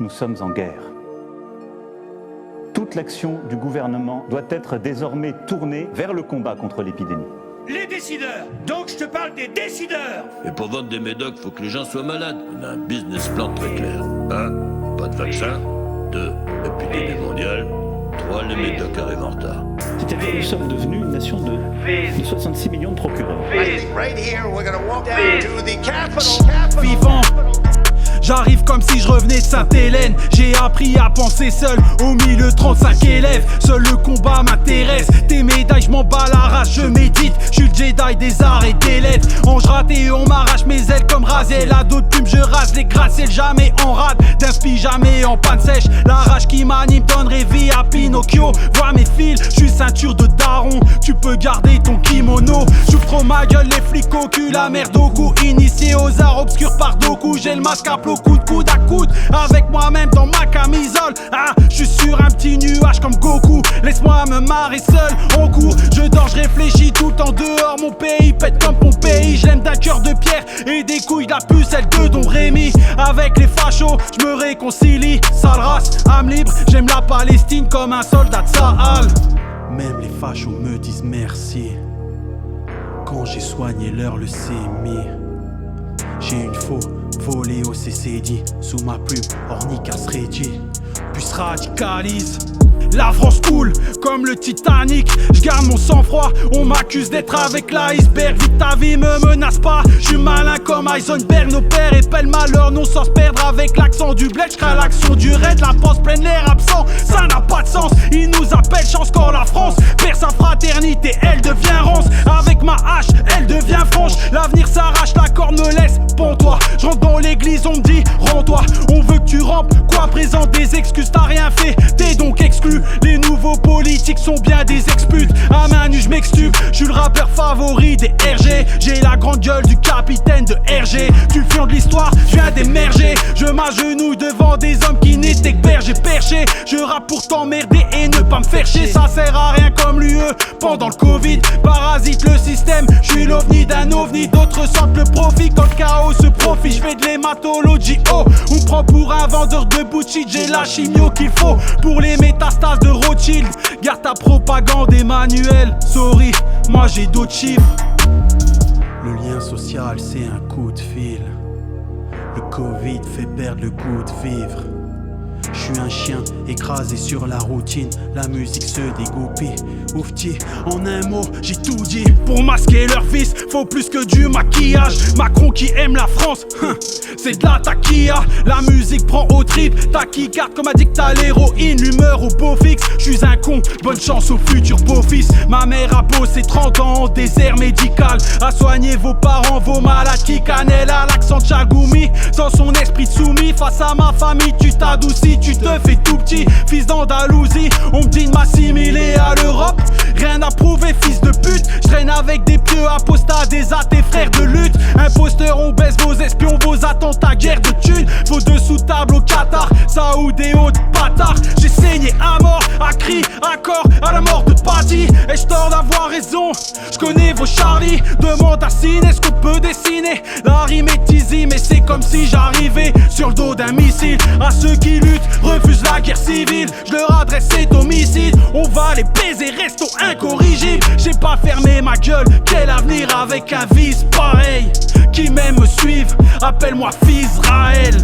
Nous sommes en guerre. Toute l'action du gouvernement doit être désormais tournée vers le combat contre l'épidémie. Les décideurs. Donc je te parle des décideurs. Et pour vendre des médocs, faut que les gens soient malades. On a un business plan très clair. 1. Pas de vaccin. 2. Épidémie mondiale. 3. Les médocs arrivent en retard. C'est-à-dire que nous sommes devenus une nation de 66 millions de procureurs. Right here, we're gonna walk down to the Capitol. Vivant. J'arrive comme si je revenais de Sainte-Hélène. J'ai appris à penser seul au milieu de 35 élèves. Seul le combat m'intéresse. Tes médailles, je m'en bats la race, je médite. Je suis le Jedi des arts et des lettres. Ange raté et on m'arrache mes ailes comme Raziel. À d'autres plumes, je rase les gratte-ciels, jamais en rade. D'inspi, jamais en panne sèche. La rage qui m'anime donnerait vie à Pinocchio. Vois mes fils, je suis ceinture de daron. Tu peux garder ton kimono. J'ouvre trop ma gueule, les flics au cul, la merde au cou. Initié aux arts obscurs par Doku. J'ai le masque à plomb. Coude à coude avec moi-même dans ma camisole. Ah, je suis sur un petit nuage comme Goku. Laisse-moi me marrer seul en cours. Je dors, je réfléchis tout le temps dehors. Mon pays pète comme mon pays. Je l'aime d'un cœur de pierre et des couilles de la pucelle de Don Rémy. Avec les fachos, je me réconcilie. Sale race, âme libre. J'aime la Palestine comme un soldat de Sahel. Même les fachos me disent merci quand j'ai soigné leur leucémie. J'ai une faux volée au CCD. Sous ma plume, Ornica Sredi. Puis se radicalise. La France coule comme le Titanic. Je garde mon sang-froid, on m'accuse d'être avec l'iceberg. Vite ta vie me menace pas, je suis malin comme Heisenberg. Nos pères épellent malheur, non sans se perdre avec l'accent du bled. J'crains l'action du raid, la pense pleine l'air absent. Ça n'a pas de sens, ils nous appellent chance quand la France perd sa fraternité, elle devient rance. Avec ma hache, elle devient franche. L'avenir s'arrache, la corde me laisse pends-toi. Je rentre dans l'église, on me dit rends-toi. On veut que tu rampes, quoi présente des excuses, t'as rien fait, t'es donc exclu. Les nouveaux politiques sont bien des exputes. À main nue je m'extube, je suis le rappeur favori des RG. J'ai la grande gueule du capitaine de RG. Tu fions de l'histoire, je viens d'émerger. Je m'agenouille devant des hommes qui n'étaient que bergers perchés. Je rappe pour t'emmerder et ne pas me faire chier. Ça sert à rien comme l'UE pendant le Covid. Parasite le système, je suis l'ovni d'un ovni. D'autres sentent le profit quand le chaos se profite. Je fais de l'hématologie, oh. On me prend pour un vendeur de bullshit. J'ai la chimio qu'il faut pour les métastases de Rothschild. Garde ta propagande Emmanuel. Sorry, moi j'ai d'autres chiffres. Le lien social c'est un coup de fil. Le Covid fait perdre le goût de vivre. Je suis un chien écrasé sur la routine. La musique se dégoupille. Oufti, en un mot, j'ai tout dit. Pour masquer leur vice, faut plus que du maquillage. Macron qui aime la France, c'est de la taquilla. La musique prend au trip. Tachycarde comme addict à l'héroïne. L'humeur au beau fixe, je suis un con. Bonne chance au futur beau-fils. Ma mère a posé 30 ans en désert médical. À soigner vos parents, vos maladies. Cannelle à l'accent Chagoumi. Sans son esprit de soumis, face à ma famille, tu t'adoucis. Tu te fais tout petit, fils d'Andalousie. On me dit de m'assimiler à l'Europe. Rien à prouver, fils de pute. Je traîne avec des pieux apostats, des athées frères de lutte. Imposteurs, on baisse vos espions, vos attentats, guerre de thunes. Vos dessous table au Qatar, Saoud et autres bâtards. J'ai saigné à mort, à cri, à corps, à la mort de Paddy. Et je tort d'avoir raison, je connais vos Charlie. Demande à Cine, est-ce qu'on peut dessiner? La rime est easy, mais c'est comme si j'arrivais sur le dos d'un missile. À ceux qui luttent, refusent la guerre civile. Je leur adresse cet homicide. On va les baiser, restons incorrigibles. J'ai pas fermé ma gueule, quel avenir avec un vice pareil. Qui m'aime me suivre, appelle-moi fils Raël.